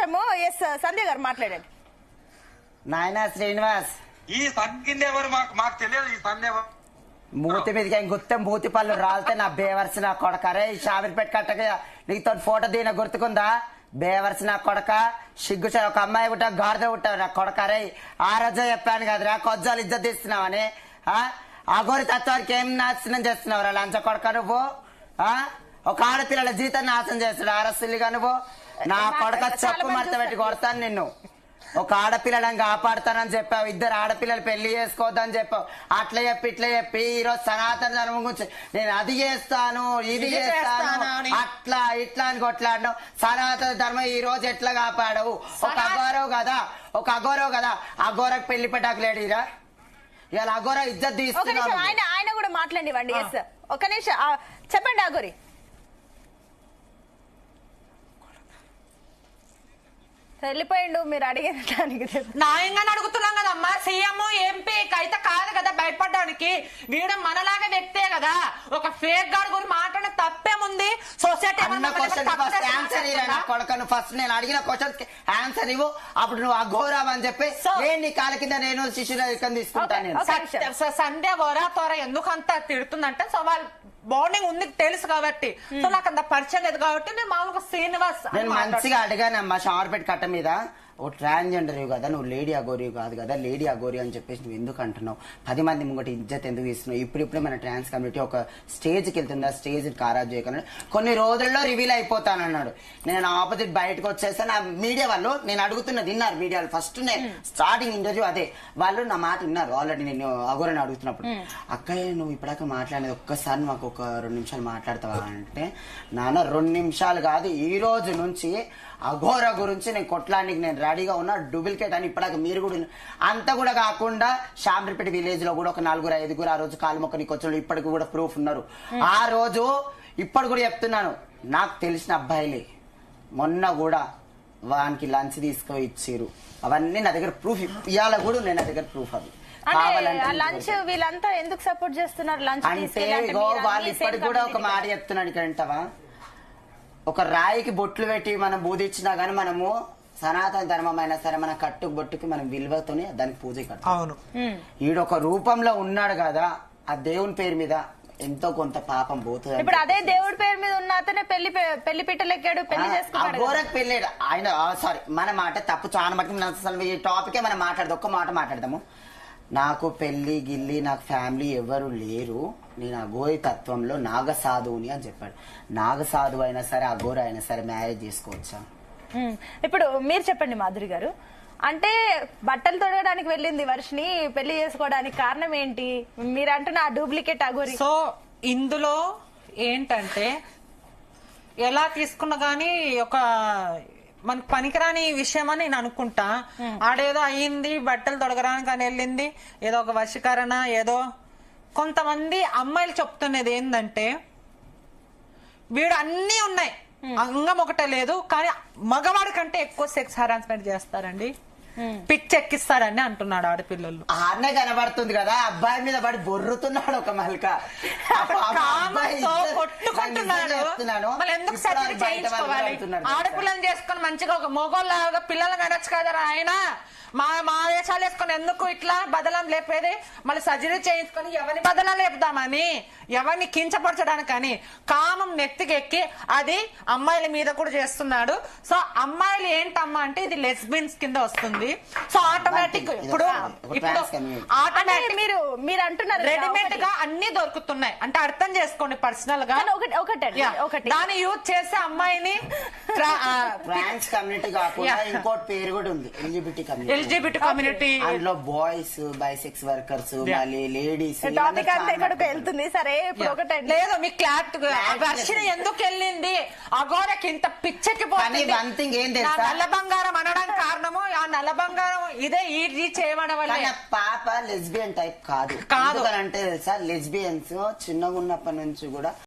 నిమిషము ఎస్ సంధ్య గారు మాట్లాడండి. నాయనా శ్రీనివాస్, ఈ సంధ్య ఎవరు మాకు తెలియదు. ఈ సంధ్య మూతి మీదకి గుత్తం మూతి పళ్ళు రాలితే నా బేవర్స్ నా కొడకరే. ఈ షామిర్పేట కట్టక నీతో ఫోటో దిగిన గుర్తుకుందా? బేవర్స్ నా కొడక, సిగ్గు ఒక అమ్మాయి ఉంటా గాడిద ఉంటావు నా కొడకరే. ఆ రోజు చెప్పాను కదరా కొజ్జాలు ఇజ్జత్ తీస్తున్నావని. అఘోరి తత్వానికి ఏం నాశనం చేస్తున్నావురా లంచ కొడక నువ్వు. ఒక ఆడపిల్లల జీతం నాశనం చేస్తున్నావు అరసిల్లిగా నువ్వు. నా కొడక చెప్పు మడత పెట్టి కొడతాను నిన్ను. ఒక ఆడపిల్లని కాపాడుతానని చెప్పావు, ఇద్దరు ఆడపిల్లలు పెళ్లి చేసుకోవద్దని చెప్పావు. అట్లా చెప్పి ఇట్లా చెప్పి ఈరోజు సనాతన ధర్మం గురించి నేను అది చేస్తాను ఇది చేస్తాను అట్లా ఇట్లా అని కొట్లాడను. సనాతన ధర్మం ఈ రోజు ఎట్లా కాపాడవు? ఒక అఘోరవు కదా, అఘోరకు పెళ్లి పెట్టాకు లేడీరా. ఇవాళ అఘోర ఇజ్జత్ తీసుకున్నాడు. ఆయన కూడా మాట్లాడివ్వండి. ఎస్ ఒక నిమిషం చెప్పండి అఘోరి. వెళ్ళిపోయిండు మీరు అడిగిన దానికి. న్యాయంగానే అడుగుతున్నాం కదమ్మా. సీఎం ఎంపీ అయితే కాదు కదా బయటపడడానికి. వీడు మనలాగా వ్యక్తే కదా. ఒక ఫేక్ గార్డ్ గురించి మాట్లాడే తప్పేముంది? సొసైటీ కొడకను ఫస్ట్ నేను అడిగిన క్వశ్చన్ ఆన్సర్ ఇవ్వు. అప్పుడు నువ్వు అఘోరావు అని చెప్పి నేను నీ కాల కింద నేను శిష్యుల తీసుకుంటాను. సంధ్య త్వర ఎందుకంత తిడుతుందంటే సో వాళ్ళు బాండింగ్ ఉంది తెలుసు కాబట్టి. సో నాకు అంత పరిచయం లేదు కాబట్టి నేను మామూలుగా శ్రీనివాస్ నేను మంచిగా అడిగానమ్మా. షార్పేట కట్ట మీద ఓ ట్రాన్స్జెండర్ కదా, నువ్వు లేడీ అఘోరి కాదు కదా, లేడీ అఘోరి అని చెప్పేసి నువ్వు ఎందుకు అంటున్నావు? 10 మంది ముంగటి ఇజ్జత్ ఎందుకు ఇస్తున్నావు? ఇప్పుడిప్పుడే మన ట్రాన్స్ కమ్యూనిటీ ఒక స్టేజ్కి వెళ్తుంది. ఆ స్టేజ్ ఖరాబ్ చేయకుండా కొన్ని రోజుల్లో రివీల్ అయిపోతానన్నాడు. నేను ఆపోజిట్ బయటకు వచ్చేసాను. ఆ మీడియా వాళ్ళు నేను అడుగుతున్నా విన్నారు. మీడియాలో ఫస్ట్ నేను స్టార్టింగ్ ఇంటర్వ్యూ అదే వాళ్ళు నా మాట విన్నారు. ఆల్రెడీ నేను అఘోరని అడుగుతున్నప్పుడు, అక్కయ్య నువ్వు ఇప్పటిదాకా మాట్లాడేది ఒక్కసారి మాకు ఒక 2 నిమిషాలు మాట్లాడతావా అంటే, నాన్న 2 నిమిషాలు కాదు, ఈ రోజు నుంచి అఘోర గురించి నేను కొట్లానికి నేను రెడీగా ఉన్నా. డూప్లికేట్ అని ఇప్పటిదాకా మీరు కూడా అంతా కూడా కాకుండా షాంబ్రిపేట విలేజ్ లో కూడా ఒక 4-5 ఆ రోజు కాలు మొక్కనికి వచ్చిన ఇప్పటికి కూడా ప్రూఫ్ ఉన్నారు. ఆ రోజు ఇప్పుడు కూడా చెప్తున్నాను, నాకు తెలిసిన అబ్బాయిలే మొన్న కూడా వానికి లంచ్ తీసుకొని ఇచ్చారు. అవన్నీ నా దగ్గర ప్రూఫ్. ఇవాళ కూడా నేను నా దగ్గర ప్రూఫ్. అవి లంచ్ వీళ్ళంతా ఎందుకు సపోర్ట్ చేస్తున్నారు? లంచ్ అంటే వాళ్ళు ఇప్పటికి కూడా ఒక మాట చెప్తున్నాను ఇక్కడ అంటావా, ఒక రాయికి బొట్లు పెట్టి మనం బూదిచ్చినా గానీ మనము సనాతన ధర్మం అయినా సరే మన కట్టుకు బొట్టుకి మనం విలువతోనే దానికి పూజ కట్టాలి. అవును, ఈడొక రూపంలో ఉన్నాడు కదా, ఆ దేవుని పేరు మీద ఎంతో కొంత పాపం పోతుంది. ఇప్పుడు అదే దేవుడి పేరు మీద ఉన్న అతనే పెళ్లి పిట్టలెక్కాడు, పెళ్లి చేసుకున్నాడు. అఘోరకు పెళ్ళాడు ఆయన. సారీ, మన మాట తప్పు చాలా మటుకు. ఈ టాపికే మనం మాట్లాడదాం, ఒక్క మాట మాట్లాడదాము. నాకు పెళ్లి గిల్లి నాకు ఫ్యామిలీ ఎవరు లేరు, నేను అఘోరి తత్వంలో నాగసాధువుని అని చెప్పాడు. నాగసాధువు అయినా సరే అఘోర అయినా సరే మ్యారేజ్ చేసుకోవచ్చా? ఇప్పుడు మీరు చెప్పండి మాధురి గారు. అంటే బట్టలు తొడగడానికి వెళ్ళింది వర్షిని పెళ్లి చేసుకోవడానికి కారణం ఏంటి? మీరు అంటున్న ఆ డూప్లికేట్ అఘోరి. సో ఇందులో ఏంటంటే ఎలా తీసుకున్నా గానీ ఒక మనకు పనికిరాని విషయం అని నేను అనుకుంటా. ఆడేదో అయ్యింది, బట్టలు తొడగడానికి అని వెళ్ళింది, ఏదో ఒక వశీకరణ ఏదో. కొంతమంది అమ్మాయిలు చెప్తున్నది ఏంటంటే వీడు అన్ని ఉన్నాయి, అంగం ఒకటే లేదు, కానీ మగవాడి కంటే ఎక్కువ సెక్స్ హరాస్మెంట్ చేస్తారండి, పిచ్చెక్కిస్తారని అంటున్నాడు ఆడపిల్లలు. ఆడనే కనబడుతుంది కదా, అబ్బాయి మీద పడి బొర్రుతున్నాడు ఒక మల్క. కొట్టుకుంటున్నాడు. మళ్ళీ ఎందుకు సర్జరీ చేయించుకోవాలి? ఆడపిల్లని చేసుకుని మంచిగా ఒక మొగోళ్ళగా పిల్లలు కనొచ్చు కదరా ఆయన. మా వేషాలు వేసుకొని ఎందుకు ఇట్లా బదలం లేపేది? మళ్ళీ సర్జరీ చేయించుకొని ఎవరిని బదలం లేపుదామని, ఎవరిని కించపరచడానికని కామం నెత్తికెక్కి అది అమ్మాయిల మీద కూడా చేస్తున్నాడు. సో అమ్మాయిలు ఏంటమ్మా అంటే ఇది లెస్బియన్స్ కింద వస్తుంది. సో ఆటోమేటిక్ ఇప్పుడు ఆటోమేటిక్ మీరు అంటున్నారు రెడీమేడ్ గా అన్ని దొరుకుతున్నాయి అంటే అర్థం చేసుకోండి. పర్సనల్ గా ఒకటి దాన్ని యూజ్ చేసే అమ్మాయిని ట్రాన్స్ కమ్యూనిటీ కాకుండా ఇంకోటి పేరు కూడా ఉంది, ఎల్జిబిటీ కమ్యూనిటీ. అందులో బాయ్స్, బైసెక్స్ వర్కర్స్, మళ్ళీ లేడీస్. టాపిక్ అంతా ఎక్కడికి వెళ్తుంది. సరే ఇప్పుడు ఒకటి లేదు మీకు క్లారిటీ. వర్షిని ఎందుకు వెళ్ళింది అఘోరకి ఇంత పిచ్చెక్కిపోతుంది? నల్ల బంగారం అనడానికి కారణము ఆ నల్ల బంగారం ఇదే ఈ చేయడం వల్ల. పాప లెస్బియన్ టైప్ కాదు. అంటే తెలుసా, లెస్బియన్స్ చిన్నగా ఉన్నప్పటి నుంచి కూడా